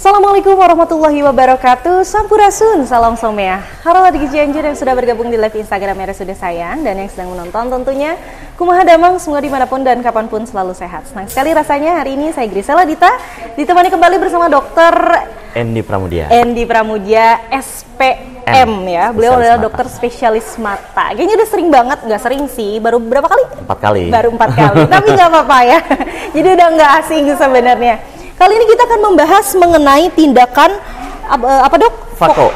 Assalamualaikum warahmatullahi wabarakatuh. Sampurasun, salam someah. Halo adik Cianjur yang sudah bergabung di live Instagram RSUD Sayang dan yang sedang menonton tentunya. Kumaha damang, semoga dimanapun dan kapanpun selalu sehat. Senang sekali rasanya hari ini saya Grisela Dita ditemani kembali bersama Dokter Endi Pramudia. Endi Pramudia, SPM ya. Beliau adalah dokter spesialis mata. Kayaknya udah sering banget, nggak sering sih. Baru berapa kali? 4 kali. Baru 4 kali. Tapi nggak apa-apa ya. Jadi udah nggak asing sebenarnya. Kali ini kita akan membahas mengenai tindakan apa dok?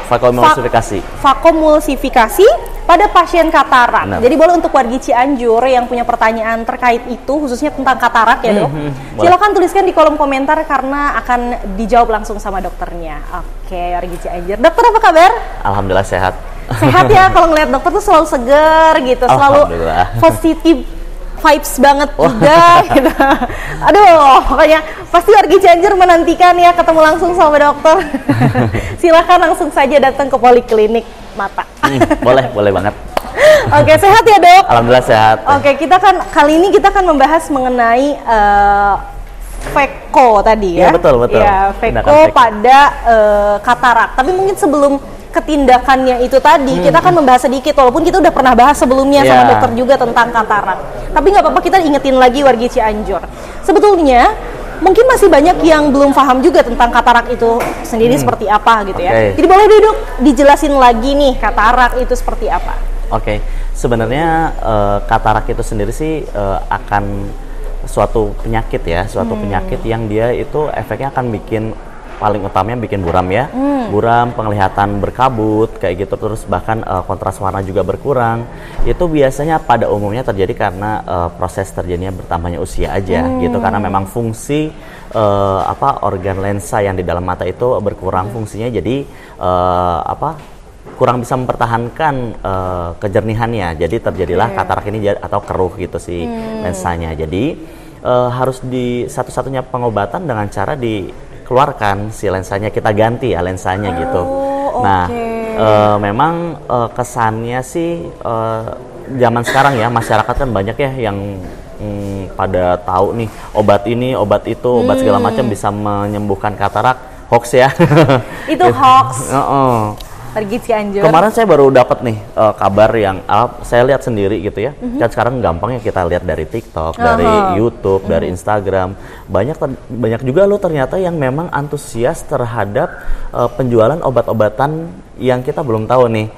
Vakomulsifikasi. Vakomulsifikasi pada pasien katarak. Benar. Jadi boleh untuk wargi Cianjur yang punya pertanyaan terkait itu, khususnya tentang katarak ya dok. Silakan tuliskan di kolom komentar karena akan dijawab langsung sama dokternya. Oke, wargi Cianjur. Dokter apa kabar? Alhamdulillah sehat. Sehat ya, kalau ngeliat dokter tuh selalu seger gitu, selalu positif vibes banget juga gitu. Aduh, pokoknya pasti warga Cianjur menantikan ya ketemu langsung sama dokter. Silahkan langsung saja datang ke poliklinik mata. Boleh banget. Oke, sehat ya dok? Alhamdulillah sehat. Oke, kali ini kita akan membahas mengenai Veko tadi ya. Iya betul. Ya, Veko pada katarak. Tapi mungkin sebelum ketindakannya itu tadi, kita akan membahas sedikit, walaupun kita udah pernah bahas sebelumnya sama dokter juga tentang katarak. Tapi nggak apa-apa, kita ingetin lagi wargi Cianjur. Sebetulnya mungkin masih banyak yang belum paham juga tentang katarak itu sendiri seperti apa gitu ya. Jadi boleh duduk dijelasin lagi nih katarak itu seperti apa. Oke, sebenarnya katarak itu sendiri sih akan suatu penyakit ya, penyakit yang dia itu efeknya akan bikin, paling utamanya bikin buram ya, buram, penglihatan berkabut kayak gitu, terus bahkan kontras warna juga berkurang. Itu biasanya pada umumnya terjadi karena proses terjadinya bertambahnya usia aja gitu, karena memang fungsi organ lensa yang di dalam mata itu berkurang fungsinya, jadi kurang bisa mempertahankan kejernihannya, jadi terjadilah katarak ini atau keruh gitu si lensanya. Jadi harus satu-satunya pengobatan dengan cara dikeluarkan si lensanya, kita ganti ya lensanya gitu. Nah, memang kesannya sih zaman sekarang ya, masyarakat kan banyak ya yang pada tahu nih obat ini, obat itu, obat segala macam bisa menyembuhkan katarak. Hoax ya. Itu hoax. Pergi Cianjur. Kemarin saya baru dapat nih kabar yang saya lihat sendiri gitu ya. Kan sekarang gampang ya kita lihat dari TikTok, dari YouTube, dari Instagram. Banyak juga loh ternyata yang memang antusias terhadap penjualan obat-obatan yang kita belum tahu nih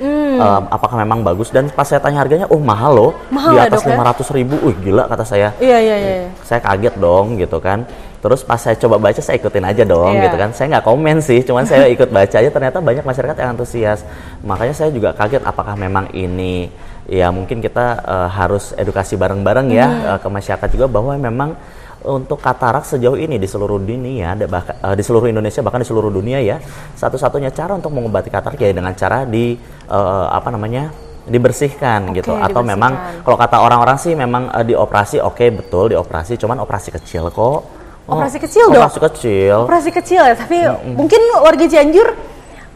apakah memang bagus. Dan pas saya tanya harganya, mahal loh, di atas 500.000. Gila kata saya. Iya. Saya kaget dong gitu kan. Terus pas saya coba baca, saya ikutin aja dong gitu kan. Saya nggak komen sih, cuman saya ikut baca aja. Ternyata banyak masyarakat yang antusias. Makanya saya juga kaget apakah memang ini, ya mungkin kita harus edukasi bareng-bareng ya ke masyarakat juga, bahwa memang untuk katarak sejauh ini di seluruh dunia, di seluruh Indonesia, bahkan di seluruh dunia ya, satu-satunya cara untuk mengobati katarak ya dengan cara dibersihkan gitu, atau memang kalau kata orang-orang sih memang dioperasi. Betul dioperasi, cuman operasi kecil kok. Operasi kecil dong? Operasi kecil ya, tapi mungkin warga Cianjur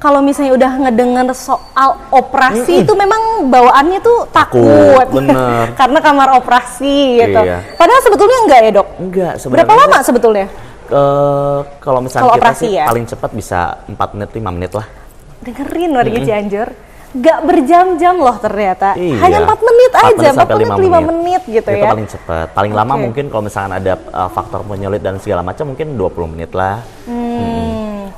kalau misalnya udah ngedengar soal operasi itu memang bawaannya tuh takut. Bener. Karena kamar operasi gitu. Padahal sebetulnya enggak ya dok? Enggak sebenarnya. Berapa lama sebetulnya? Kalau misalnya kita sih paling cepat bisa 4 menit, 5 menit lah. Dengerin warga Cianjur, gak berjam-jam loh ternyata. Hanya 4 menit aja, 4 menit, 5 menit gitu itu ya. Paling cepat. Paling lama mungkin kalau misalkan ada faktor penyulit dan segala macam mungkin 20 menit lah.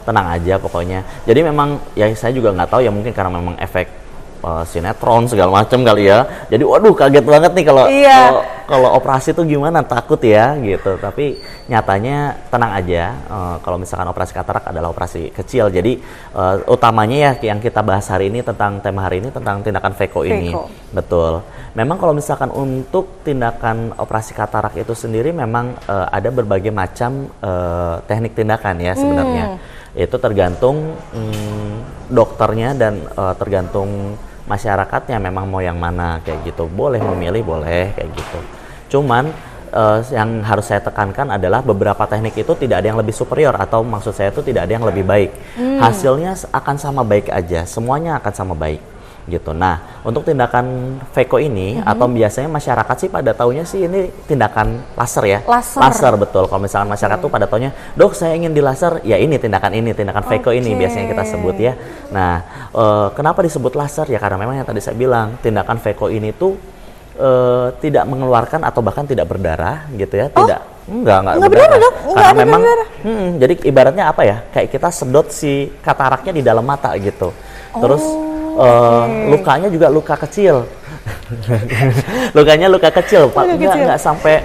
Tenang aja pokoknya. Jadi memang ya saya juga nggak tahu ya, mungkin karena memang efek sinetron segala macam kali ya. Jadi waduh kaget banget nih kalau operasi tuh gimana, takut ya gitu. Tapi nyatanya tenang aja, kalau misalkan operasi katarak adalah operasi kecil. Jadi utamanya ya yang kita bahas hari ini, tentang tema hari ini tentang tindakan Veko ini. Betul. Memang kalau misalkan untuk tindakan operasi katarak itu sendiri memang ada berbagai macam teknik tindakan ya sebenarnya. Itu tergantung dokternya dan tergantung masyarakatnya memang mau yang mana kayak gitu. Boleh memilih, boleh kayak gitu. Cuman yang harus saya tekankan adalah beberapa teknik itu tidak ada yang lebih superior, atau maksud saya itu tidak ada yang lebih baik. Hasilnya akan sama baik aja, semuanya akan sama baik. gitu. Nah, untuk tindakan Veko ini atau biasanya masyarakat sih pada taunya sih ini tindakan laser ya. Laser betul. Kalau misalkan masyarakat tuh pada taunya, "Dok, saya ingin di laser." Ya ini, tindakan Veko ini biasanya kita sebut ya. Nah, kenapa disebut laser ya? Karena memang yang tadi saya bilang, tindakan Veko ini tuh tidak mengeluarkan atau bahkan tidak berdarah gitu ya. Enggak berdarah. Dok. Karena memang jadi ibaratnya apa ya? Kayak kita sedot si kataraknya di dalam mata gitu. Terus lukanya juga luka kecil. Lukanya luka kecil, Pak. Nggak sampai,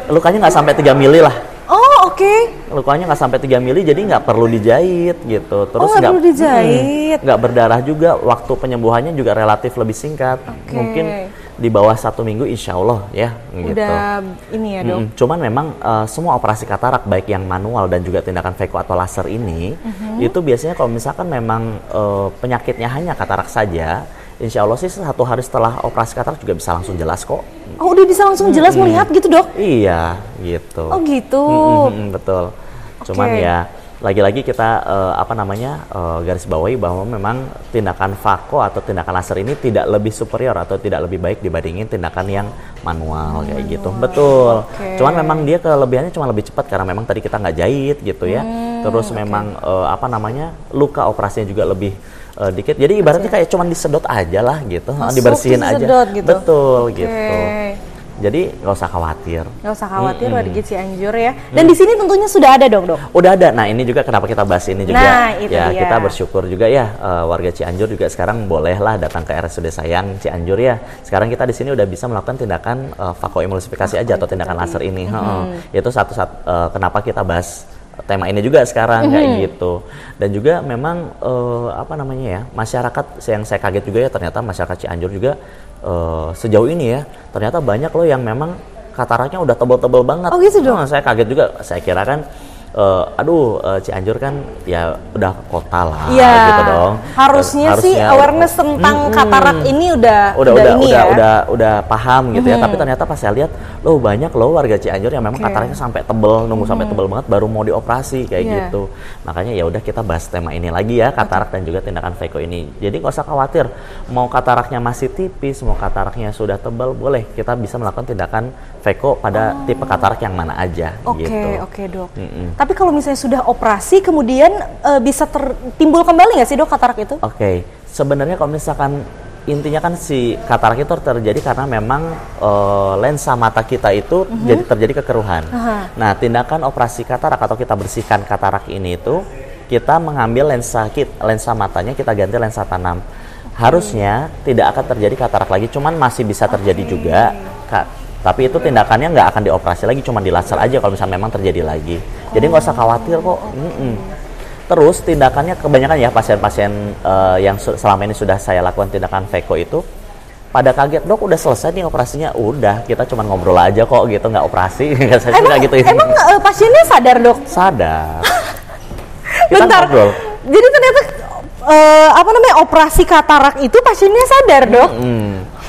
lukanya nggak sampai 3 mili lah. Oh, Lukanya nggak sampai 3 mili, jadi nggak perlu dijahit gitu. Terus nggak perlu dijahit. Nggak berdarah juga, waktu penyembuhannya juga relatif lebih singkat. Mungkin di bawah 1 minggu insya Allah ya gitu. Udah ini ya Dok. Cuman memang semua operasi katarak baik yang manual dan juga tindakan Veko atau laser ini itu biasanya kalau misalkan memang penyakitnya hanya katarak saja, insya Allah sih 1 hari setelah operasi katarak juga bisa langsung jelas kok. Oh, udah bisa langsung jelas melihat gitu Dok? Iya gitu. Oh gitu. Betul. Cuman ya lagi-lagi kita garis bawahi bahwa memang tindakan Vako atau tindakan laser ini tidak lebih superior atau tidak lebih baik dibandingin tindakan yang manual kayak gitu. Betul. Cuman memang dia kelebihannya cuma lebih cepat karena memang tadi kita nggak jahit gitu ya. Terus memang luka operasinya juga lebih dikit. Jadi ibaratnya kayak cuma disedot aja lah gitu, dibersihin aja. Gitu. Betul gitu. Jadi nggak usah khawatir. Warga Cianjur ya. Dan di sini tentunya sudah ada dong Dok? Udah ada. Nah ini juga kenapa kita bahas ini juga. Nah, itu dia. Kita bersyukur juga ya warga Cianjur juga sekarang bolehlah datang ke RSUD Sayang Cianjur ya. Sekarang kita di sini udah bisa melakukan tindakan vakoemulsifikasi aja atau tindakan laser ini. Itu satu kenapa kita bahas tema ini juga sekarang kayak gitu. Dan juga memang masyarakat yang saya kaget juga ya, ternyata masyarakat Cianjur juga sejauh ini ya ternyata banyak loh yang memang kataraknya udah tebel-tebel banget. Oh gitu dong. Saya kaget juga, saya kira kan Cianjur kan ya udah kota lah gitu dong. Harusnya sih awareness tentang katarak ini udah paham gitu ya. Tapi ternyata pas saya lihat loh banyak loh warga Cianjur yang memang kataraknya sampai tebel, nunggu sampai tebel banget baru mau dioperasi kayak gitu. Makanya ya udah kita bahas tema ini lagi ya, katarak dan juga tindakan Veko ini. Jadi nggak usah khawatir mau kataraknya masih tipis, mau kataraknya sudah tebal, boleh kita bisa melakukan tindakan Veko pada tipe katarak yang mana aja gitu. Oke Dok. Tapi kalau misalnya sudah operasi kemudian bisa timbul kembali nggak sih Dok katarak itu? Sebenarnya kalau misalkan intinya kan si katarak itu terjadi karena memang lensa mata kita itu terjadi kekeruhan. Nah, tindakan operasi katarak atau kita bersihkan katarak ini itu kita mengambil lensa matanya kita ganti lensa tanam. Harusnya tidak akan terjadi katarak lagi, cuman masih bisa terjadi juga. Tapi itu tindakannya nggak akan dioperasi lagi, cuma di laser aja kalau misalnya memang terjadi lagi. Jadi nggak usah khawatir kok. Terus tindakannya kebanyakan ya pasien-pasien yang selama ini sudah saya lakukan tindakan Veko itu pada kaget, "Dok udah selesai nih operasinya." Udah, kita cuma ngobrol aja kok gitu, nggak operasi. Emang pasiennya sadar Dok? Sadar. Bentar. Ngobrol. Jadi ternyata operasi katarak itu pasiennya sadar Dok?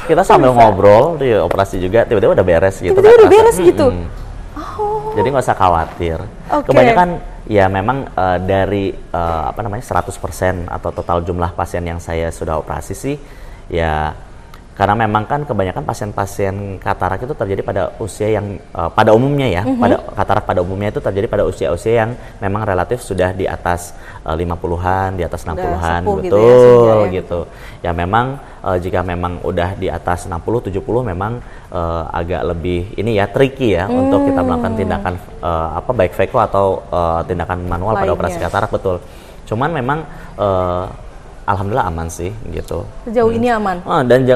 Kita sambil ngobrol, dia operasi juga, tiba-tiba udah beres gitu. Jadi nggak usah khawatir. Kebanyakan ya memang dari 100% atau total jumlah pasien yang saya sudah operasi sih ya karena memang kan kebanyakan pasien-pasien katarak itu terjadi pada usia yang pada umumnya ya, katarak pada umumnya itu terjadi pada usia-usia yang memang relatif sudah di atas 50-an, di atas 60-an, betul gitu. Ya memang jika memang udah di atas 60-70 memang agak lebih ini ya tricky ya untuk kita melakukan tindakan baik Veko atau tindakan manual pada operasi katarak, betul. Cuman memang alhamdulillah aman sih gitu. Sejauh ini aman. Dan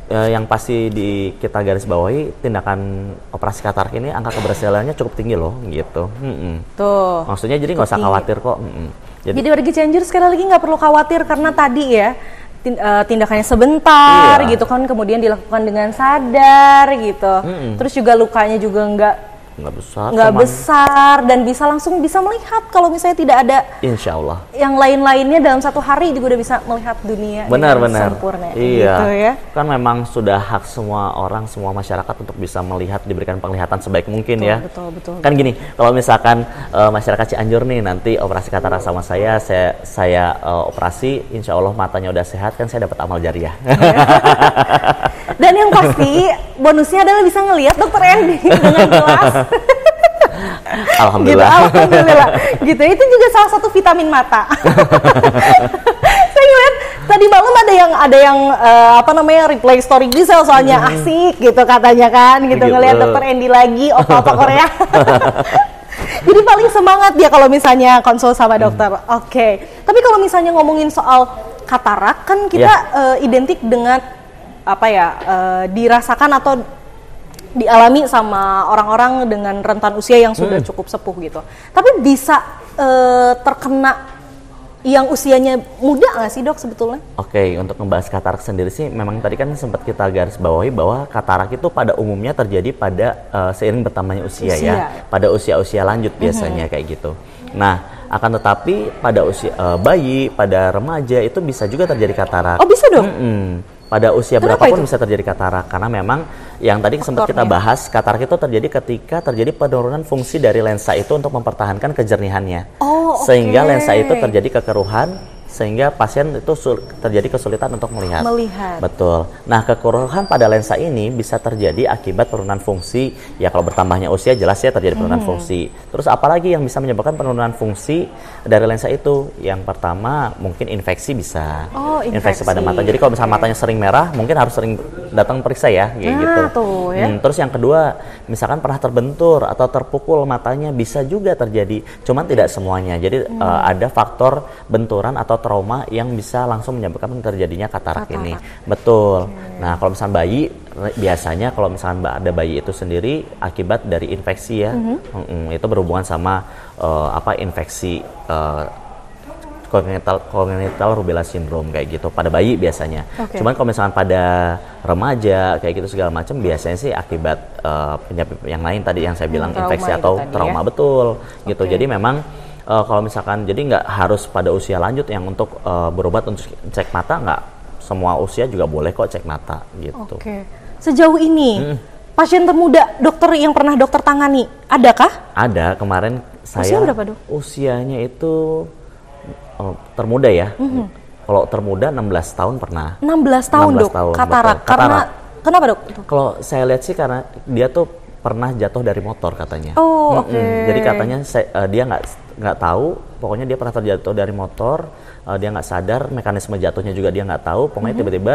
yang pasti kita garis bawahi tindakan operasi katarak ini angka keberhasilannya cukup tinggi loh gitu. Tuh. Maksudnya jadi nggak usah khawatir kok. Jadi warga Cianjur sekali lagi nggak perlu khawatir karena tadi ya tindakannya sebentar gitu kan, kemudian dilakukan dengan sadar gitu. Terus juga lukanya juga nggak nggak besar, nggak besar, dan bisa langsung bisa melihat kalau misalnya tidak ada insya Allah yang lain-lainnya dalam satu hari juga udah bisa melihat dunia dengan sempurna. Iya, gitu ya. Kan memang sudah hak semua orang, semua masyarakat untuk bisa melihat, diberikan penglihatan sebaik mungkin ya. Betul. Kan gini, kalau misalkan masyarakat Cianjur nih nanti operasi katarak sama saya operasi, insya Allah matanya udah sehat, kan saya dapat amal jariah. Dan yang pasti bonusnya adalah bisa ngelihat Dokter Endi dengan jelas. Alhamdulillah. Gitu, alhamdulillah. Gitu. Itu juga salah satu vitamin mata. Saya ngeliat tadi malam ada yang replay story Grisel soalnya asik gitu katanya kan, gitu ngelihat Dokter Endi lagi opa-opa Korea. Jadi paling semangat dia kalau misalnya konsul sama dokter. Oke. Tapi kalau misalnya ngomongin soal katarak kan kita identik dengan dirasakan atau dialami sama orang-orang dengan rentan usia yang sudah cukup sepuh gitu. Tapi bisa terkena yang usianya muda nggak sih dok sebetulnya? Oke, untuk membahas katarak sendiri sih memang tadi kan sempat kita garis bawahi bahwa katarak itu pada umumnya terjadi pada seiring bertambahnya usia ya. Pada usia-usia lanjut biasanya kayak gitu. Nah, akan tetapi pada usia bayi, pada remaja itu bisa juga terjadi katarak. Oh bisa dong? Pada usia berapapun bisa terjadi katarak, karena memang yang tadi sempat kita bahas, katarak itu terjadi ketika terjadi penurunan fungsi dari lensa itu untuk mempertahankan kejernihannya. Sehingga lensa itu terjadi kekeruhan, sehingga pasien itu terjadi kesulitan untuk melihat. Betul. Nah, kekeruhan pada lensa ini bisa terjadi akibat penurunan fungsi. Ya kalau bertambahnya usia jelas ya terjadi penurunan fungsi. Terus apalagi yang bisa menyebabkan penurunan fungsi dari lensa itu? Yang pertama mungkin infeksi bisa. Infeksi pada mata. Jadi kalau misalnya matanya sering merah, mungkin harus sering datang periksa ya, kayak gitu. Terus yang kedua, misalkan pernah terbentur atau terpukul matanya bisa juga terjadi. Cuman tidak semuanya. Jadi ada faktor benturan atau trauma yang bisa langsung menyebabkan terjadinya katarak ini. Betul. Nah, kalau misalnya bayi, biasanya kalau misalnya ada bayi itu sendiri akibat dari infeksi ya. Itu berhubungan sama infeksi congenital rubella syndrome kayak gitu pada bayi biasanya. Cuman kalau misalkan pada remaja kayak gitu segala macam biasanya sih akibat penyakit yang lain tadi yang saya bilang infeksi atau trauma betul gitu. Jadi memang kalau misalkan jadi nggak harus pada usia lanjut yang untuk berobat untuk cek mata, nggak semua usia juga boleh kok cek mata gitu. Sejauh ini pasien termuda dokter yang pernah dokter tangani adakah? Ada, kemarin saya. Usia berapa dok? Usianya itu termuda ya. Kalau termuda 16 tahun pernah. 16 tahun dok, katarak. Karena kenapa dok? Kalau saya lihat sih karena dia tuh pernah jatuh dari motor katanya. Jadi katanya dia nggak tahu, pokoknya dia pernah terjatuh dari motor, dia nggak sadar, mekanisme jatuhnya juga dia nggak tahu, pokoknya tiba-tiba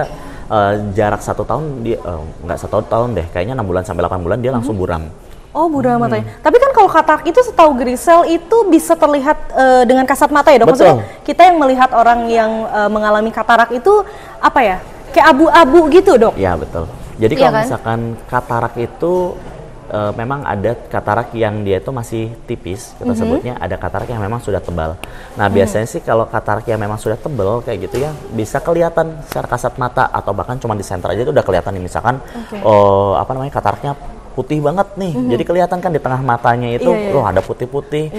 jarak 1 tahun dia nggak 1 tahun deh, kayaknya 6 bulan sampai 8 bulan dia langsung buram. Buram matanya. Tapi kan kalau katarak itu setahu Grisel itu bisa terlihat dengan kasat mata ya dok. Maksudnya kita yang melihat orang yang mengalami katarak itu kayak abu-abu gitu dok. Iya betul. Jadi kalau misalkan katarak itu memang ada katarak yang dia itu masih tipis, kita sebutnya ada katarak yang memang sudah tebal. Nah biasanya sih kalau katarak yang memang sudah tebal kayak gitu ya bisa kelihatan secara kasat mata atau bahkan cuma di senter aja itu udah kelihatan nih misalkan kataraknya putih banget nih, jadi kelihatan kan di tengah matanya itu loh ada putih-putih,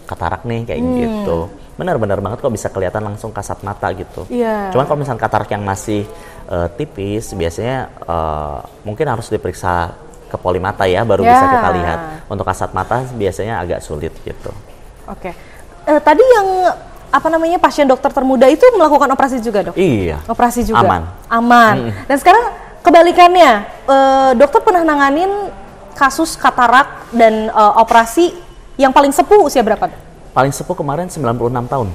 katarak nih kayak gitu. Benar-benar banget kok bisa kelihatan langsung kasat mata gitu. Cuman kalau misalnya katarak yang masih tipis biasanya mungkin harus diperiksa ke polimata ya baru bisa kita lihat. Untuk kasat mata biasanya agak sulit gitu. Tadi yang pasien dokter termuda itu melakukan operasi juga dok? Iya. Operasi juga. Aman. Dan sekarang kebalikannya, dokter pernah nanganin kasus katarak dan operasi yang paling sepuh usia berapa? Paling sepuh kemarin 96 tahun.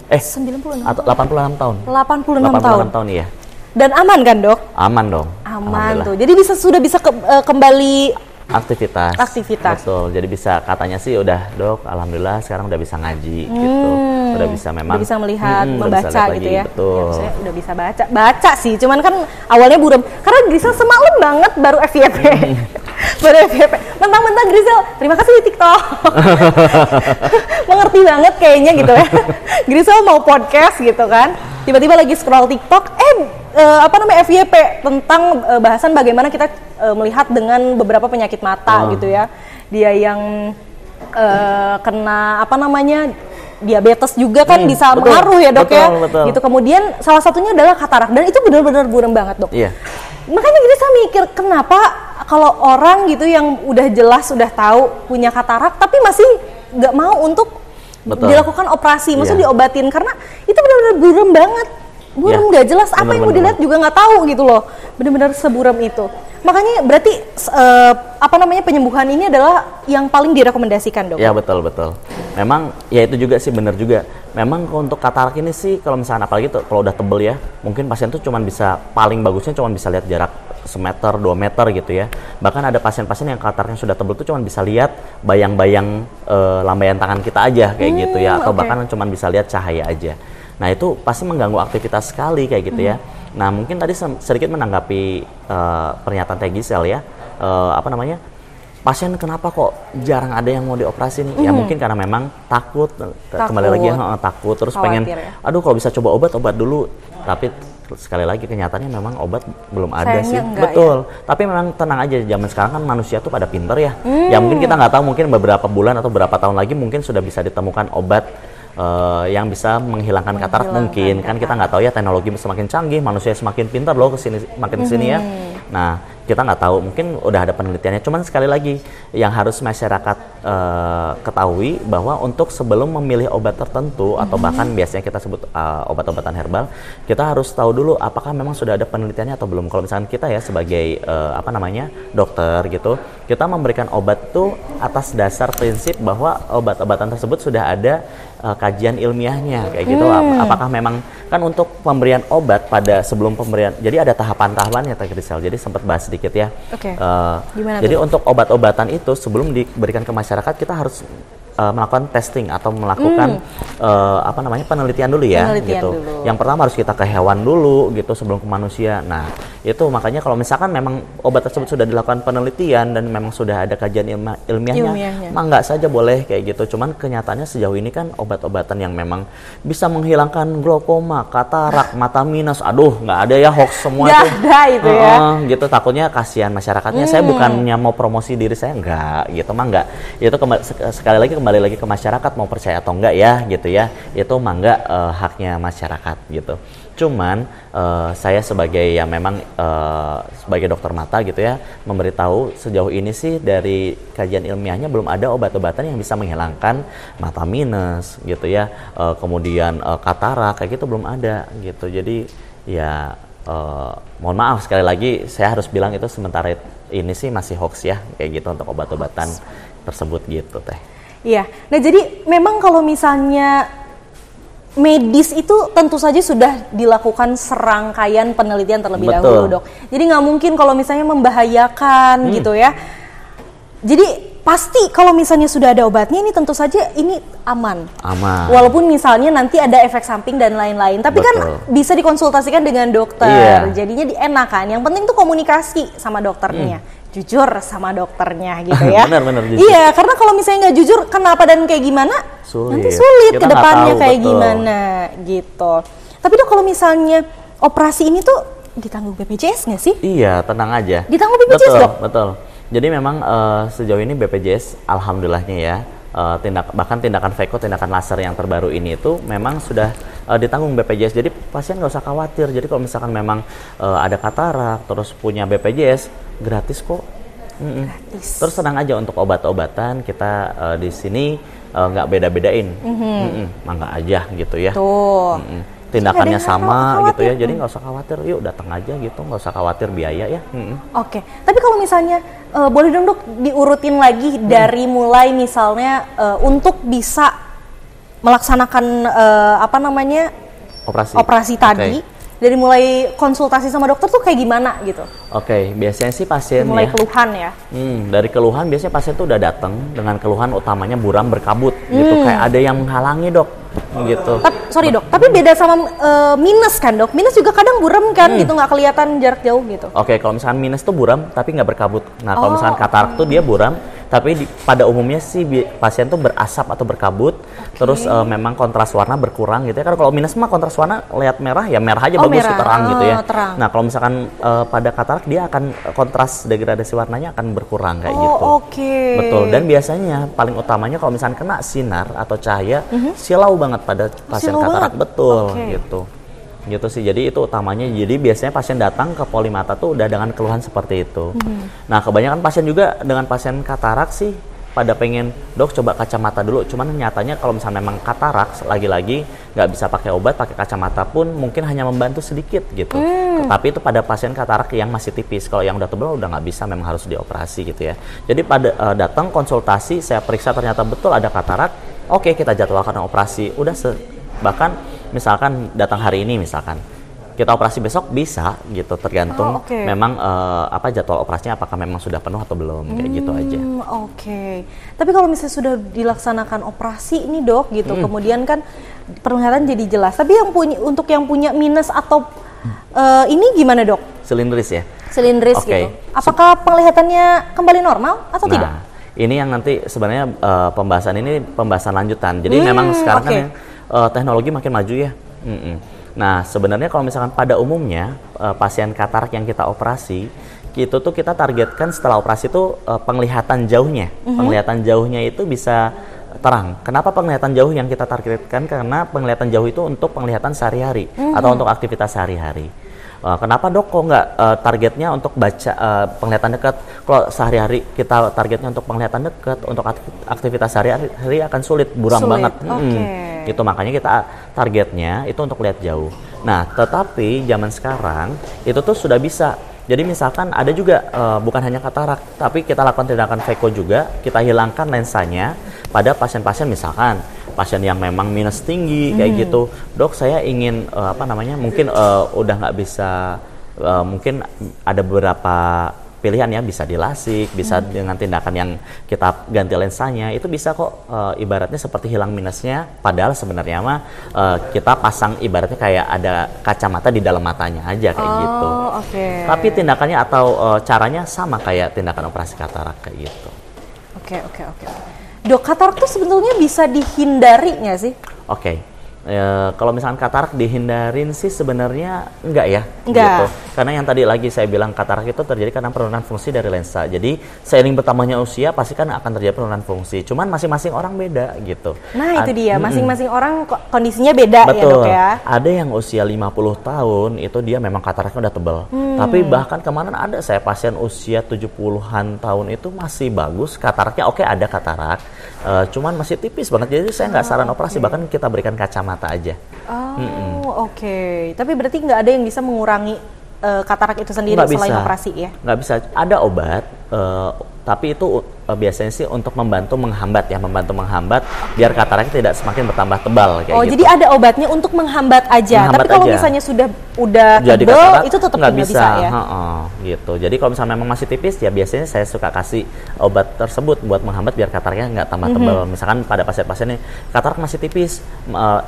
96 atau 86 tahun. 86 tahun iya. Dan aman kan dok? Aman dong. Aman tuh. Jadi sudah bisa kembali aktivitas. Betul. Jadi bisa katanya sih udah dok, alhamdulillah sekarang udah bisa ngaji gitu. Udah bisa memang. Udah bisa melihat, membaca bisa gitu ya. Betul. Ya, saya udah bisa baca sih. Cuman kan awalnya buram. Karena Grisel semalam banget baru FYP. Baru FYP. Mentang-mentang Grisel, terima kasih di TikTok. Mengerti banget kayaknya gitu ya. Grisel mau podcast gitu kan. Tiba-tiba lagi scroll TikTok, FYP tentang bahasan bagaimana kita melihat dengan beberapa penyakit mata gitu ya. Dia yang kena diabetes juga kan bisa mengaruh ya dok ya. Gitu. Kemudian salah satunya adalah katarak dan itu benar-benar buram banget dok. Iya. Makanya kita mikir kenapa kalau orang gitu yang udah jelas sudah tahu punya katarak tapi masih nggak mau untuk dilakukan operasi, maksudnya diobatin karena itu benar-benar buram banget. Buram nggak jelas apa yang mau dilihat juga nggak tahu gitu loh, benar-benar seburam itu. Makanya berarti penyembuhan ini adalah yang paling direkomendasikan dok? Ya betul. Memang ya itu juga sih benar juga. Memang untuk katarak ini sih kalau misalnya apalagi tuh kalau udah tebel ya, mungkin pasien tuh cuman bisa paling bagusnya cuman bisa lihat jarak semeter 2 meter gitu ya. Bahkan ada pasien-pasien yang kataraknya sudah tebel tuh cuman bisa lihat bayang-bayang lambaian tangan kita aja kayak gitu ya, atau bahkan cuman bisa lihat cahaya aja. Nah itu pasti mengganggu aktivitas sekali kayak gitu ya. Nah mungkin tadi sedikit menanggapi pernyataan Teh Gisel ya, pasien kenapa kok jarang ada yang mau dioperasi nih? Ya mungkin karena memang takut. Kembali lagi takut, terus khawatir, pengen, aduh kalau bisa coba obat dulu. Tapi sekali lagi kenyataannya memang obat belum ada sih. Betul. Ya? Tapi memang tenang aja, zaman sekarang kan manusia tuh pada pinter ya. Ya mungkin kita nggak tahu, mungkin beberapa bulan atau beberapa tahun lagi mungkin sudah bisa ditemukan obat yang bisa menghilangkan katarak mungkin. Kan kita nggak tahu ya, teknologi semakin canggih, manusia semakin pintar loh makin kesini ya. Nah kita nggak tahu, mungkin udah ada penelitiannya. Cuman sekali lagi yang harus masyarakat ketahui bahwa untuk sebelum memilih obat tertentu atau bahkan biasanya kita sebut obat-obatan herbal, kita harus tahu dulu apakah memang sudah ada penelitiannya atau belum. Kalau misalkan kita ya sebagai dokter gitu, kita memberikan obat tuh atas dasar prinsip bahwa obat-obatan tersebut sudah ada kajian ilmiahnya kayak gitu. Apakah memang kan untuk pemberian obat pada sebelum pemberian, jadi ada tahapan-tahapannya Teh Grisel. Jadi sempat bahas sedikit ya. Jadi untuk obat-obatan itu sebelum diberikan ke masyarakat kita harus melakukan testing atau melakukan penelitian dulu ya gitu. Yang pertama harus kita ke hewan dulu gitu sebelum ke manusia. Nah itu makanya kalau misalkan memang obat tersebut sudah dilakukan penelitian dan memang sudah ada kajian ilmiahnya, mah nggak saja boleh kayak gitu. Cuman kenyataannya sejauh ini kan obat-obatan yang memang bisa menghilangkan glaukoma, katarak, mata minus, aduh nggak ada ya, hoax semua itu ya. Gitu takutnya kasihan masyarakatnya. Saya bukannya mau promosi diri saya, enggak gitu mah enggak. Itu sekali lagi kembali lagi ke masyarakat mau percaya atau enggak ya gitu ya, itu mah enggak haknya masyarakat gitu. Cuman saya sebagai yang memang sebagai dokter mata gitu ya, memberitahu sejauh ini sih dari kajian ilmiahnya belum ada obat-obatan yang bisa menghilangkan mata minus gitu ya, kemudian katarak kayak gitu belum ada gitu. Jadi ya mohon maaf sekali lagi saya harus bilang itu sementara ini sih masih hoax ya kayak gitu untuk obat-obatan tersebut gitu Teh. Iya, nah jadi memang kalau misalnya medis itu tentu saja sudah dilakukan serangkaian penelitian terlebih dahulu dok. Jadi nggak mungkin kalau misalnya membahayakan gitu ya. Jadi pasti kalau misalnya sudah ada obatnya ini tentu saja ini aman. Walaupun misalnya nanti ada efek samping dan lain-lain. Tapi kan bisa dikonsultasikan dengan dokter. Jadinya enak kan. Yang penting tuh komunikasi sama dokternya. Jujur sama dokternya gitu ya. Benar jujur. Iya, karena kalau misalnya nggak jujur kenapa dan kayak gimana, nanti sulit ke depannya kayak gimana gitu. Tapi dok kalau misalnya operasi ini tuh ditanggung BPJS nggak sih? Iya, tenang aja. Ditanggung BPJS dok? Betul. Jadi memang sejauh ini BPJS alhamdulillahnya ya, bahkan tindakan VECO, tindakan laser yang terbaru ini itu memang sudah ditanggung BPJS. Jadi pasien nggak usah khawatir. Jadi kalau misalkan memang ada katarak terus punya BPJS, gratis kok. Gratis. Terus tenang aja untuk obat-obatan kita di sini nggak beda-bedain, mangga aja gitu ya. Tuh. Tindakannya sama gitu ya, jadi nggak usah khawatir. Yuk datang aja gitu, nggak usah khawatir biaya ya. Oke. Tapi kalau misalnya boleh dong dok diurutin lagi dari mulai misalnya untuk bisa melaksanakan operasi tadi. Dari mulai konsultasi sama dokter tuh kayak gimana gitu? Oke, biasanya sih pasien mulai keluhan ya? Dari keluhan biasanya pasien tuh udah datang dengan keluhan utamanya buram berkabut gitu, kayak ada yang menghalangi dok gitu. Sorry dok, tapi beda sama minus kan dok? Minus juga kadang buram kan gitu, nggak kelihatan jarak jauh gitu. Oke, kalau misalkan minus tuh buram tapi nggak berkabut. Nah kalau misalkan katarak tuh dia buram, tapi pada umumnya sih pasien tuh berasap atau berkabut, terus memang kontras warna berkurang gitu ya. Karena kalau minus mah kontras warna lihat merah ya merah aja bagus merah. terang gitu ya. Terang. Nah kalau misalkan pada katarak dia akan kontras degradasi warnanya akan berkurang kayak gitu. Betul. Dan biasanya paling utamanya kalau misalkan kena sinar atau cahaya silau banget pada pasien katarak betul gitu sih. Jadi itu utamanya. Jadi biasanya pasien datang ke Polimata tuh udah dengan keluhan seperti itu. Nah kebanyakan pasien juga dengan pasien katarak sih pada pengen dok coba kacamata dulu, cuman nyatanya kalau misalnya memang katarak lagi-lagi nggak bisa pakai obat, pakai kacamata pun mungkin hanya membantu sedikit gitu. Tapi itu pada pasien katarak yang masih tipis. Kalau yang udah tebal udah nggak bisa, memang harus dioperasi gitu ya. Jadi pada datang konsultasi, saya periksa ternyata betul ada katarak, oke kita jadwalkan operasi. Bahkan misalkan datang hari ini misalkan kita operasi besok bisa gitu, tergantung memang jadwal operasinya apakah memang sudah penuh atau belum, kayak gitu aja. Tapi kalau misalnya sudah dilaksanakan operasi ini dok gitu, kemudian kan penglihatan jadi jelas. Tapi untuk yang punya minus atau ini gimana dok? Silindris ya? Silindris gitu. Apakah penglihatannya kembali normal atau tidak? Ini yang nanti sebenarnya pembahasan lanjutan. Jadi memang sekarang kan teknologi makin maju ya. Nah, sebenarnya kalau misalkan pada umumnya pasien katarak yang kita operasi, itu tuh kita targetkan setelah operasi itu penglihatan jauhnya. Penglihatan jauhnya itu bisa terang. Kenapa penglihatan jauh yang kita targetkan? Karena penglihatan jauh itu untuk penglihatan sehari-hari atau untuk aktivitas sehari-hari. Kenapa dok kok nggak targetnya untuk baca penglihatan dekat? Kalau sehari-hari kita targetnya untuk penglihatan dekat, untuk aktivitas sehari-hari akan sulit, buram banget. Itu makanya kita targetnya itu untuk lihat jauh. Nah, tetapi zaman sekarang itu tuh sudah bisa. Jadi misalkan ada juga bukan hanya katarak, tapi kita lakukan tindakan phaco juga, kita hilangkan lensanya pada pasien-pasien misalkan pasien yang memang minus tinggi kayak gitu. Dok, saya ingin mungkin udah nggak bisa, mungkin ada beberapa pilihan ya, bisa dilasik, bisa dengan tindakan yang kita ganti lensanya, itu bisa kok ibaratnya seperti hilang minusnya, padahal sebenarnya mah kita pasang ibaratnya kayak ada kacamata di dalam matanya aja kayak gitu. Tapi tindakannya atau caranya sama kayak tindakan operasi katarak kayak gitu. Dok, katarak tuh sebetulnya bisa dihindari nggak sih? Kalau misalkan katarak dihindarin sih sebenarnya enggak ya, gitu. Karena yang tadi lagi saya bilang katarak itu terjadi karena penurunan fungsi dari lensa. Jadi seiring bertambahnya usia pasti kan akan terjadi penurunan fungsi. Cuman masing-masing orang beda gitu. Nah itu dia, masing-masing orang kondisinya beda. Betul. Ya dok ya. Ada yang usia 50 tahun itu dia memang kataraknya udah tebal. Tapi bahkan kemarin ada saya pasien usia 70-an tahun itu masih bagus kataraknya. Ada katarak, cuman masih tipis banget. Jadi saya nggak saran operasi, bahkan kita berikan kacamata aja. Tapi berarti nggak ada yang bisa mengurangi katarak itu sendiri selain operasi ya? Nggak bisa. Ada obat, tapi itu biasanya sih untuk membantu menghambat biar kataraknya tidak semakin bertambah tebal kayak gitu. Jadi ada obatnya untuk menghambat aja. Tapi kalau misalnya udah tebal itu tetap nggak bisa ya? Gitu. Jadi kalau misalnya memang masih tipis ya biasanya saya suka kasih obat tersebut buat menghambat biar kataraknya nggak tambah tebal. Misalkan pada pasien-pasien nih katarak masih tipis,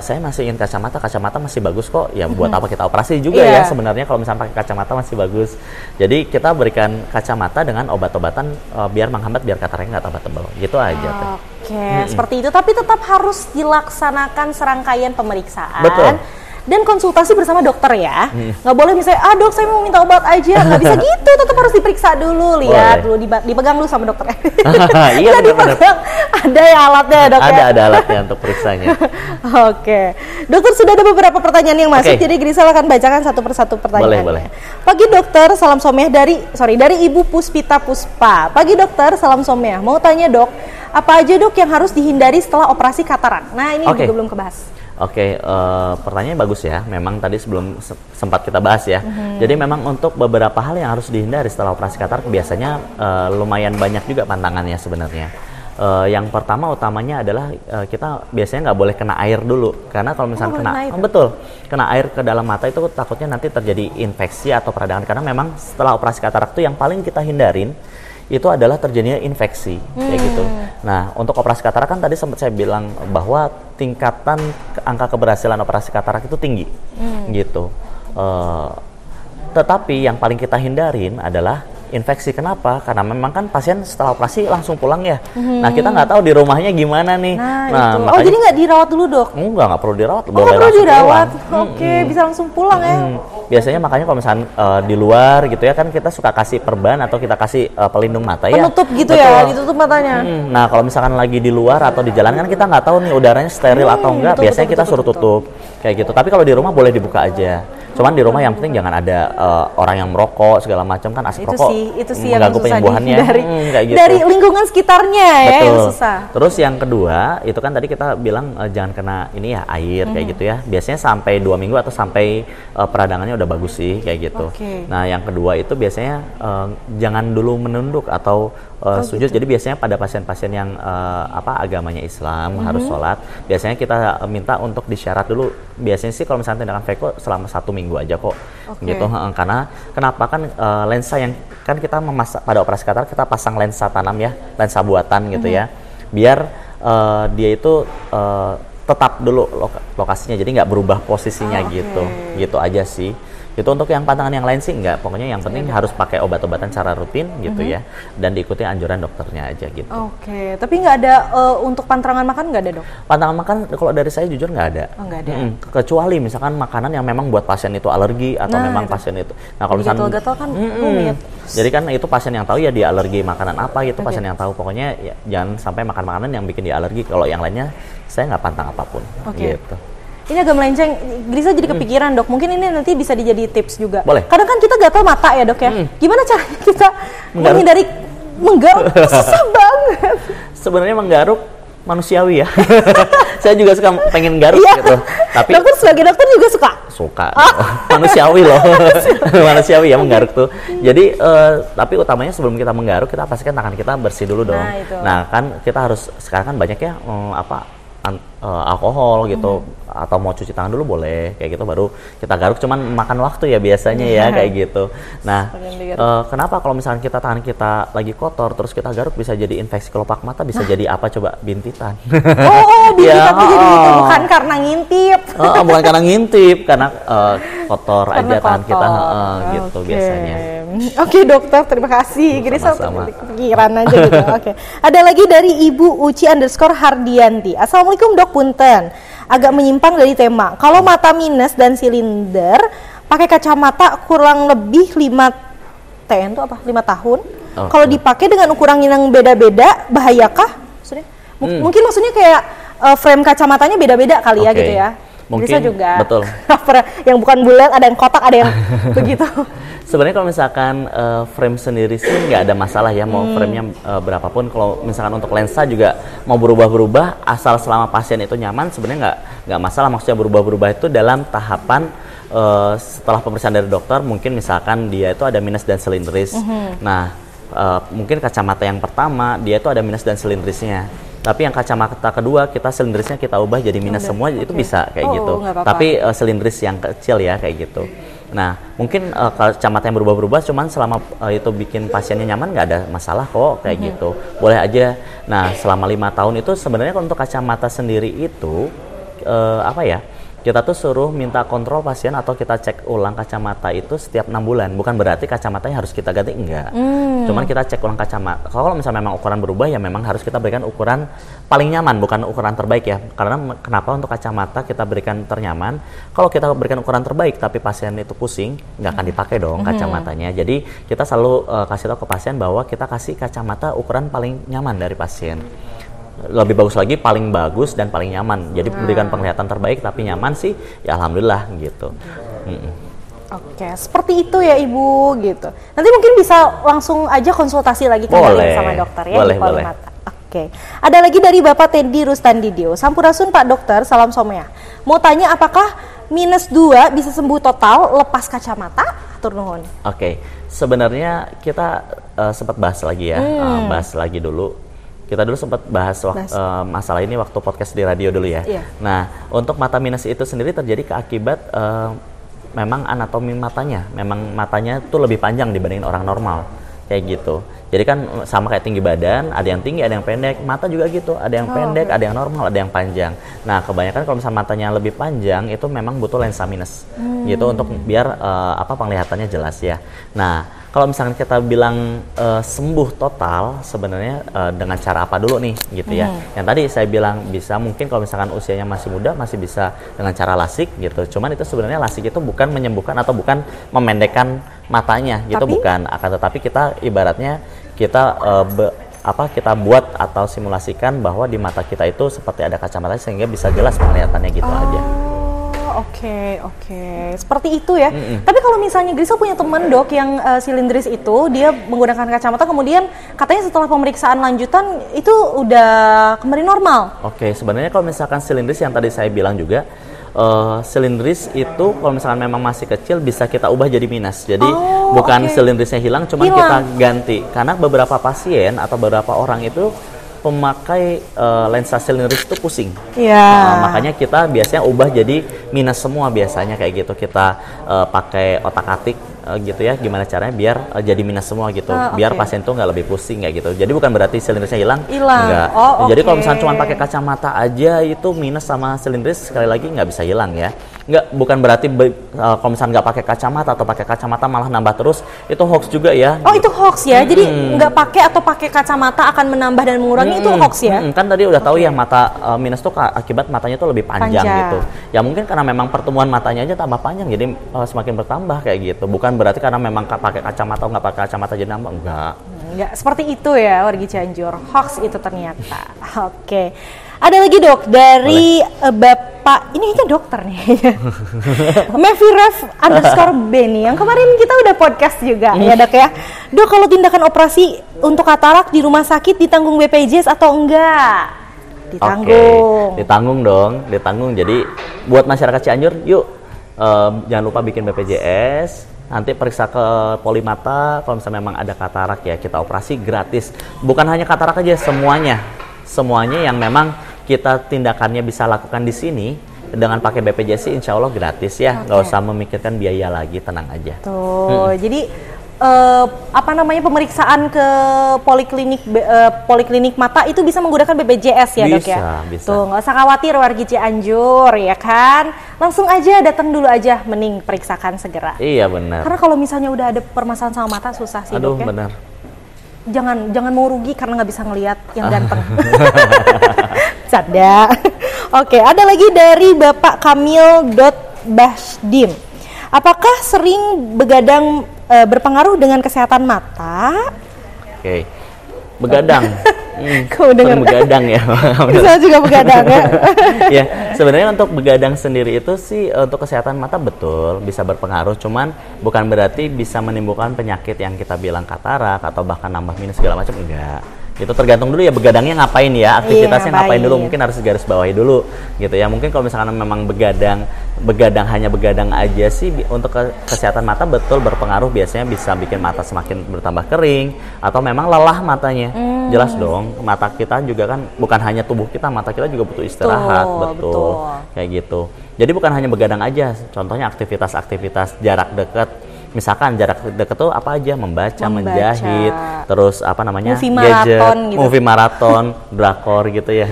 saya masih ingin kacamata masih bagus kok. Ya buat apa kita operasi juga ya sebenarnya kalau misalnya pakai kacamata masih bagus. Jadi kita berikan kacamata dengan obat-obatan biar menghambat biar kataraknya nggak tambah tebal. Gitu aja. Seperti itu. Tapi tetap harus dilaksanakan serangkaian pemeriksaan. Betul. Dan konsultasi bersama dokter ya. Nggak boleh misalnya, dok saya mau minta obat aja. Nggak bisa gitu, tetap harus diperiksa dulu. Lihat dulu, dipegang dulu sama dokter. Iya dipegang. Ada ya alatnya dok ya? Ada alatnya untuk periksanya. Dokter sudah ada beberapa pertanyaan yang masuk. Jadi Grisel akan bacakan satu persatu pertanyaannya. Boleh. Pagi dokter, salam someah dari Ibu Puspita Puspa. Pagi dokter, salam someah. Mau tanya dok, apa aja dok yang harus dihindari setelah operasi katarak? Nah ini juga belum kebahas. Pertanyaannya bagus ya. Memang tadi sebelum sempat kita bahas ya. Jadi memang untuk beberapa hal yang harus dihindari setelah operasi katarak biasanya lumayan banyak juga pantangannya sebenarnya. Yang pertama utamanya adalah kita biasanya nggak boleh kena air dulu, karena kalau misalnya kena air ke dalam mata itu takutnya nanti terjadi infeksi atau peradangan, karena memang setelah operasi katarak itu yang paling kita hindarin itu adalah terjadinya infeksi kayak gitu. Nah, untuk operasi katarak kan tadi sempat saya bilang bahwa tingkatan angka keberhasilan operasi katarak itu tinggi gitu. Tetapi yang paling kita hindarin adalah infeksi. Kenapa? Karena memang kan pasien setelah operasi langsung pulang ya. Nah, kita nggak tahu di rumahnya gimana nih. Nah makanya, jadi nggak dirawat dulu, Dok? Nggak perlu dirawat. Boleh perlu dirawat. Oke, bisa langsung pulang ya. Biasanya makanya kalau misalnya di luar gitu ya, kan kita suka kasih perban atau kita kasih pelindung mata ya. Penutup gitu ya, ditutup matanya. Nah, kalau misalkan lagi di luar atau di jalan kan kita nggak tahu nih udaranya steril atau enggak. Biasanya kita suruh tutup kayak gitu. Tapi kalau di rumah boleh dibuka aja. Cuman di rumah yang penting jangan ada orang yang merokok segala macam, kan asap rokok itu sih yang susah kayak gitu. Dari lingkungan sekitarnya. Betul. Ya yang susah. Terus yang kedua itu kan tadi kita bilang jangan kena ini ya, air kayak gitu ya. Biasanya sampai 2 minggu atau sampai peradangannya udah bagus sih kayak gitu. Nah, yang kedua itu biasanya jangan dulu menunduk atau sujud. Jadi biasanya pada pasien-pasien yang agamanya Islam harus sholat, biasanya kita minta untuk disyarat dulu. Biasanya sih kalau misalnya tindakan Peko selama 1 minggu aja kok gitu. Karena kenapa kan lensa yang kan kita memasang pada operasi katarak, kita pasang lensa tanam ya, lensa buatan gitu ya, biar dia itu tetap dulu lokasinya, jadi nggak berubah posisinya gitu aja sih. Itu untuk yang pantangan yang lain sih enggak, pokoknya yang penting harus pakai obat-obatan secara rutin gitu ya, dan diikuti anjuran dokternya aja gitu. Tapi nggak ada untuk pantangan makan nggak ada, Dok? Pantangan makan kalau dari saya jujur nggak ada. Nggak ada. Kecuali misalkan makanan yang memang buat pasien itu alergi atau memang pasien itu. Nah, kalau misalkan gatal-gatal kan rumit. Jadi kan itu pasien yang tahu ya dia alergi makanan apa gitu, pasien yang tahu. Pokoknya ya, jangan sampai makan makanan yang bikin dia alergi. Kalau yang lainnya saya nggak pantang apapun gitu. Ini agak melenceng, Grisa jadi kepikiran, Dok. Mungkin ini nanti bisa dijadi tips juga. Boleh. Kadang kan kita gatal mata ya, Dok ya. Gimana caranya kita menghindari menggaruk? Susah banget. Sebenarnya menggaruk manusiawi ya. Saya juga suka pengen garuk gitu. Tapi dokter sebagai dokter juga suka. Manusiawi loh. Manusiawi ya menggaruk tuh. Jadi tapi utamanya sebelum kita menggaruk, kita pastikan tangan kita bersih dulu dong. Nah, kan kita harus, sekarang kan banyak ya alkohol gitu, atau mau cuci tangan dulu boleh kayak gitu, baru kita garuk. Cuman makan waktu ya biasanya ya kayak gitu. Nah, kenapa kalau misalnya tangan kita lagi kotor terus kita garuk, bisa jadi infeksi kelopak mata, bisa jadi apa coba? Bintitan. Bintitan tuh jadi itu bukan karena ngintip. Bukan karena ngintip, karena kotor aja tangan kita gitu biasanya. Oke, dokter, terima kasih. Grisa kepikiran aja gitu. Ada lagi dari Ibu Uci_Hardianti. Assalamualaikum, Dok, punten. Agak menyimpang dari tema. Kalau mata minus dan silinder, pakai kacamata kurang lebih 5 tahun. Kalau dipakai dengan ukuran yang beda-beda, bahayakah? Mungkin maksudnya kayak frame kacamatanya beda-beda kali ya gitu ya. Mungkin bisa juga. Betul. Yang bukan bulat, ada yang kotak, ada yang begitu. Sebenarnya kalau misalkan frame sendiri sih nggak ada masalah ya, mau framenya berapapun. Kalau misalkan untuk lensa juga mau berubah-berubah, asal selama pasien itu nyaman, sebenarnya nggak masalah. Maksudnya berubah-berubah itu dalam tahapan setelah pemeriksaan dari dokter. Mungkin misalkan dia itu ada minus dan silindris. Nah, mungkin kacamata yang pertama dia itu ada minus dan silindrisnya. Tapi yang kacamata kedua kita silindrisnya kita ubah jadi minus semua, itu bisa kayak gitu. Tapi silindris yang kecil ya kayak gitu. Nah, mungkin kacamata yang berubah-berubah, cuman selama itu bikin pasiennya nyaman nggak ada masalah kok kayak gitu. Boleh aja. Nah, selama 5 tahun itu sebenarnya untuk kacamata sendiri itu kita tuh suruh minta kontrol pasien atau kita cek ulang kacamata itu setiap 6 bulan. Bukan berarti kacamatanya harus kita ganti, enggak. Cuman kita cek ulang kacamata. Kalau misalnya memang ukuran berubah, ya memang harus kita berikan ukuran paling nyaman, bukan ukuran terbaik ya. Karena kenapa untuk kacamata kita berikan ternyaman? Kalau kita berikan ukuran terbaik tapi pasien itu pusing, nggak akan dipakai dong kacamatanya. Jadi kita selalu kasih tahu ke pasien bahwa kita kasih kacamata ukuran paling nyaman dari pasien. Lebih bagus lagi, paling bagus dan paling nyaman. Jadi berikan penglihatan terbaik tapi nyaman sih, ya alhamdulillah gitu. Oke, seperti itu ya Ibu gitu. Nanti mungkin bisa langsung aja konsultasi lagi kembali sama dokter ya. Boleh. Mata. Oke, ada lagi dari Bapak Teddy Rustandidio. Sampurasun Pak Dokter, salam someah. Mau tanya apakah minus 2 bisa sembuh total lepas kacamata? Atur nuhun. Oke, sebenarnya kita sempat bahas lagi ya, bahas lagi dulu. Kita dulu sempat bahas masalah ini waktu podcast di radio dulu ya. Iya. Nah, untuk mata minus itu sendiri terjadi akibat memang anatomi matanya. Memang matanya tuh lebih panjang dibandingin orang normal. Kayak gitu. Jadi kan sama kayak tinggi badan, ada yang tinggi, ada yang pendek. Mata juga gitu, ada yang pendek, ada yang normal, ada yang panjang. Nah, kebanyakan kalau misalnya matanya lebih panjang itu memang butuh lensa minus. Gitu untuk biar penglihatannya jelas ya. Nah, kalau misalnya kita bilang sembuh total sebenarnya dengan cara apa dulu nih gitu ya. Yang tadi saya bilang bisa mungkin kalau misalkan usianya masih muda masih bisa dengan cara lasik gitu. Cuman itu sebenarnya lasik itu bukan menyembuhkan atau bukan memendekkan matanya gitu, bukan. Akan tetapi kita ibaratnya kita kita buat atau simulasikan bahwa di mata kita itu seperti ada kacamata sehingga bisa jelas penglihatannya gitu aja. Oke. Seperti itu ya. Tapi kalau misalnya Grisel punya teman dok yang silindris itu, dia menggunakan kacamata, kemudian katanya setelah pemeriksaan lanjutan itu udah kembali normal. Oke, sebenarnya kalau misalkan silindris yang tadi saya bilang juga, silindris itu kalau misalkan memang masih kecil bisa kita ubah jadi minus. Jadi bukan silindrisnya hilang, cuman kita ganti. Karena beberapa pasien atau beberapa orang itu pemakai lensa silindris itu pusing. Makanya kita biasanya ubah jadi minus semua biasanya kayak gitu. Kita pakai otak-atik gitu ya, gimana caranya biar jadi minus semua gitu. Biar pasien tuh nggak lebih pusing kayak gitu. Jadi bukan berarti silindrisnya hilang. Enggak. Jadi kalau misalnya cuma pakai kacamata aja itu minus sama silindris sekali lagi nggak bisa hilang ya. Bukan berarti kalau misalnya nggak pakai kacamata atau pakai kacamata malah nambah terus, itu hoax juga ya. Itu hoax ya. Jadi nggak pakai atau pakai kacamata akan menambah dan mengurangi, itu hoax ya. Kan tadi udah tahu ya mata minus tuh akibat matanya tuh lebih panjang gitu. Ya mungkin karena memang pertumbuhan matanya aja tambah panjang jadi semakin bertambah kayak gitu. Bukan berarti karena memang pakai kacamata atau nggak pakai kacamata jadi nambah, enggak. Enggak seperti itu ya wargi Cianjur. Hoax itu ternyata. Oke. Ada lagi dok dari Bapak, ini kayaknya dokter nih. Meviref_Beni yang kemarin kita udah podcast juga ya dok ya. Dok, kalau tindakan operasi untuk katarak di rumah sakit ditanggung BPJS atau enggak? Ditanggung. Ditanggung dong, ditanggung. Jadi buat masyarakat Cianjur, yuk jangan lupa bikin BPJS. Nanti periksa ke poli mata, kalau misalnya memang ada katarak ya kita operasi gratis. Bukan hanya katarak aja, semuanya yang memang kita tindakannya bisa lakukan di sini dengan pakai BPJS sih insya Allah gratis ya, nggak usah memikirkan biaya lagi, tenang aja. Jadi pemeriksaan ke poliklinik mata itu bisa menggunakan BPJS ya dok ya? Bisa. Tuh nggak usah khawatir wargi Cianjur ya kan, langsung aja datang dulu aja, mending periksakan segera. Iya benar. Karena kalau misalnya udah ada permasalahan sama mata susah sih dok ya. Benar. Jangan mau rugi karena nggak bisa ngelihat yang ganteng. Canda. Oke, ada lagi dari Bapak Kamil.Basdim. Apakah sering begadang berpengaruh dengan kesehatan mata? Oke. Begadang. Kau dengar begadang ya. Saya juga begadang ya. Ya, sebenarnya untuk begadang sendiri itu sih untuk kesehatan mata betul bisa berpengaruh, cuman bukan berarti bisa menimbulkan penyakit yang kita bilang katarak atau bahkan nambah minus segala macam, enggak. Itu tergantung dulu ya begadangnya ngapain ya, aktivitasnya ngapain dulu, mungkin harus garis bawahi dulu gitu ya. Mungkin kalau misalkan memang begadang hanya begadang aja sih untuk kesehatan mata betul berpengaruh, biasanya bisa bikin mata semakin bertambah kering atau memang lelah matanya. Jelas dong, mata kita juga kan bukan hanya tubuh kita, mata kita juga butuh istirahat, betul. Kayak gitu. Jadi bukan hanya begadang aja, contohnya aktivitas jarak dekat. Misalkan jarak dekat tuh apa aja, membaca, menjahit, terus movie maraton, drakor gitu ya.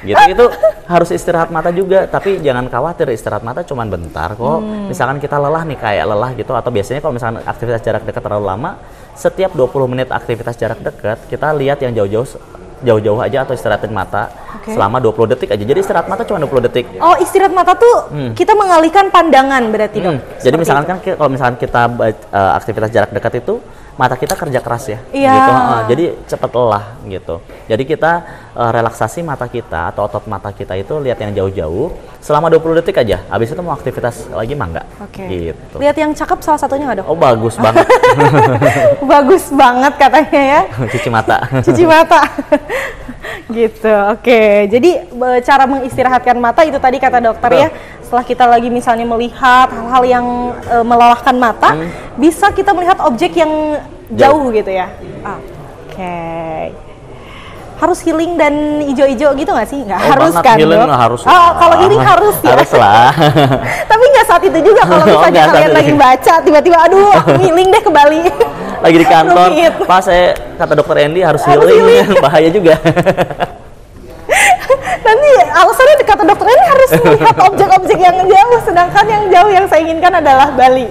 Gitu harus istirahat mata juga, tapi jangan khawatir istirahat mata cuman bentar kok. Misalkan kita lelah nih, kayak lelah gitu, atau biasanya kalau misalkan aktivitas jarak dekat terlalu lama, setiap 20 menit aktivitas jarak dekat, kita lihat yang jauh-jauh aja atau istirahatin mata selama 20 detik aja. Jadi istirahat mata cuma 20 detik. Oh, istirahat mata tuh kita mengalihkan pandangan berarti dok? Jadi misalkan kan kalau misalkan kita aktivitas jarak dekat itu mata kita kerja keras ya. Iya. Gitu. Jadi cepat lelah gitu. Jadi kita relaksasi mata kita atau otot mata kita itu lihat yang jauh-jauh selama 20 detik aja. Habis itu mau aktivitas lagi mah enggak. Gitu. Lihat yang cakep salah satunya nggak dok? Oh, bagus banget. Bagus banget katanya ya. Cuci mata. Cuci mata. Gitu. Oke. Jadi cara mengistirahatkan mata itu tadi kata dokter ya. Setelah kita lagi misalnya melihat hal-hal yang melelahkan mata, bisa kita melihat objek yang jauh gitu ya. Oke. harus healing dan ijo-ijo gitu nggak sih? Nggak Oh, harus banget, kan, healing Dok? harus Oh, lah. kalau healing harus ya. Harus lah. Tapi nggak saat itu juga kalau Oh, misalnya nggak saat kalian itu. lagi baca, tiba-tiba aduh aku healing deh ke Bali. Lagi di kantor, Rumit. pas saya kata dokter Andy harus Harus healing. Bahaya juga. Nanti alasannya kata dokter ini harus melihat objek-objek yang jauh, sedangkan yang jauh yang saya inginkan adalah Bali.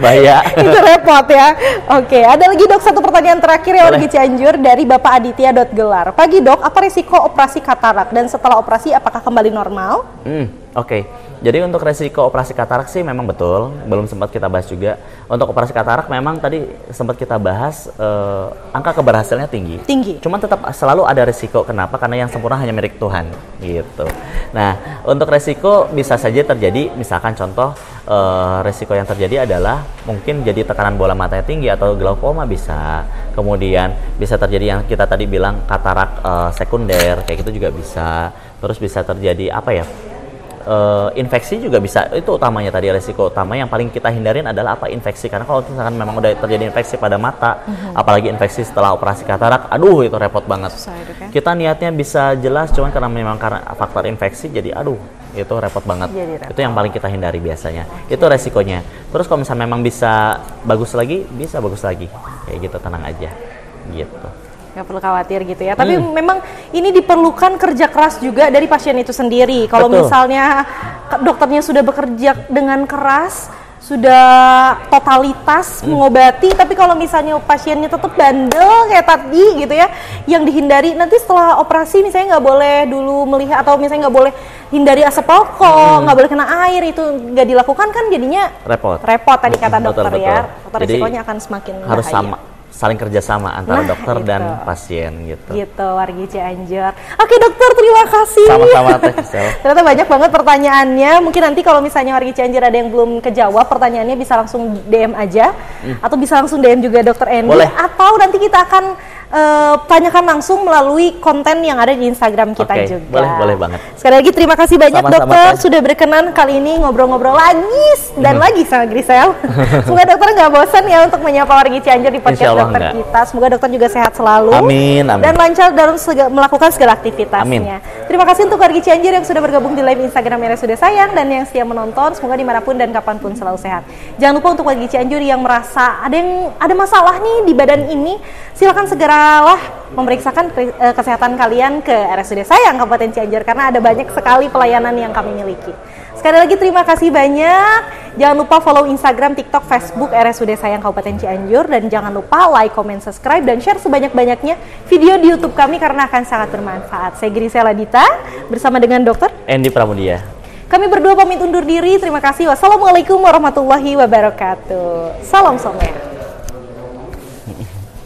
Bahaya. Itu repot ya. Oke, ada lagi dok satu pertanyaan terakhir ya warga Cianjur dari Bapak Aditya.gelar. Pagi dok, apa risiko operasi katarak dan setelah operasi apakah kembali normal? Oke. Jadi untuk resiko operasi katarak sih memang betul, belum sempat kita bahas juga. Untuk operasi katarak memang tadi sempat kita bahas angka keberhasilannya tinggi. Tinggi. Cuman tetap selalu ada resiko. Kenapa? Karena yang sempurna hanya milik Tuhan, gitu. Nah, untuk resiko bisa saja terjadi, misalkan contoh resiko yang terjadi adalah mungkin jadi tekanan bola matanya tinggi atau glaukoma bisa. Kemudian bisa terjadi yang kita tadi bilang katarak sekunder, kayak gitu juga bisa. Terus bisa terjadi apa ya? Infeksi juga bisa, itu utamanya tadi resiko utama yang paling kita hindarin adalah apa? Infeksi, karena kalau misalkan memang udah terjadi infeksi pada mata, apalagi infeksi setelah operasi katarak, aduh itu repot banget. Kita niatnya bisa jelas, cuman karena memang karena faktor infeksi jadi aduh itu repot banget. Itu yang paling kita hindari biasanya, itu resikonya. Terus kalau misalnya memang bisa bagus lagi, bisa bagus lagi, kayak gitu, tenang aja gitu. Nggak perlu khawatir gitu ya. Tapi memang ini diperlukan kerja keras juga dari pasien itu sendiri. Kalau misalnya dokternya sudah bekerja dengan keras, sudah totalitas mengobati, tapi kalau misalnya pasiennya tetap bandel kayak tadi gitu ya, yang dihindari nanti setelah operasi misalnya nggak boleh dulu melihat, atau misalnya nggak boleh hindari asap rokok, nggak boleh kena air, itu nggak dilakukan kan jadinya repot tadi kata dokter ya. Atau risikonya akan semakin harus bahaya. Saling kerjasama antara dokter dan pasien gitu. Gitu, wargi Cianjur. Oke dokter, terima kasih. Sama-sama Teh. Ternyata banyak banget pertanyaannya. Mungkin nanti kalau misalnya wargi Cianjur ada yang belum kejawab pertanyaannya, bisa langsung DM aja, atau bisa langsung DM juga dokter Andy. Boleh. Atau nanti kita akan tanyakan langsung melalui konten yang ada di Instagram kita juga. Boleh banget. Sekali lagi terima kasih banyak dokter Teh. sudah berkenan kali ini ngobrol-ngobrol lagi dan lagi sama Grisel. Semoga dokter nggak bosan ya untuk menyapa wargi Cianjur di podcast dokter kita. Semoga dokter juga sehat selalu. Amin. Dan lancar dalam melakukan segala aktivitasnya. Amin. Terima kasih untuk wargi Cianjur yang sudah bergabung di live Instagram RSUD Sayang dan yang setia menonton. Semoga dimanapun dan kapanpun selalu sehat. Jangan lupa untuk wargi Cianjur yang merasa ada masalah nih di badan ini, silakan segeralah memeriksakan kesehatan kalian ke RSUD Sayang Kabupaten Cianjur, karena ada banyak sekali pelayanan yang kami miliki. Sekali lagi terima kasih banyak. Jangan lupa follow Instagram, TikTok, Facebook RSUD Sayang Kabupaten Cianjur, dan jangan lupa like, comment, subscribe, dan share sebanyak-banyaknya video di YouTube kami karena akan sangat bermanfaat. Saya Grisela Dita bersama dengan Dokter Andy Pramudia. Kami berdua pamit undur diri. Terima kasih. Wassalamualaikum warahmatullahi wabarakatuh. Salam somnya.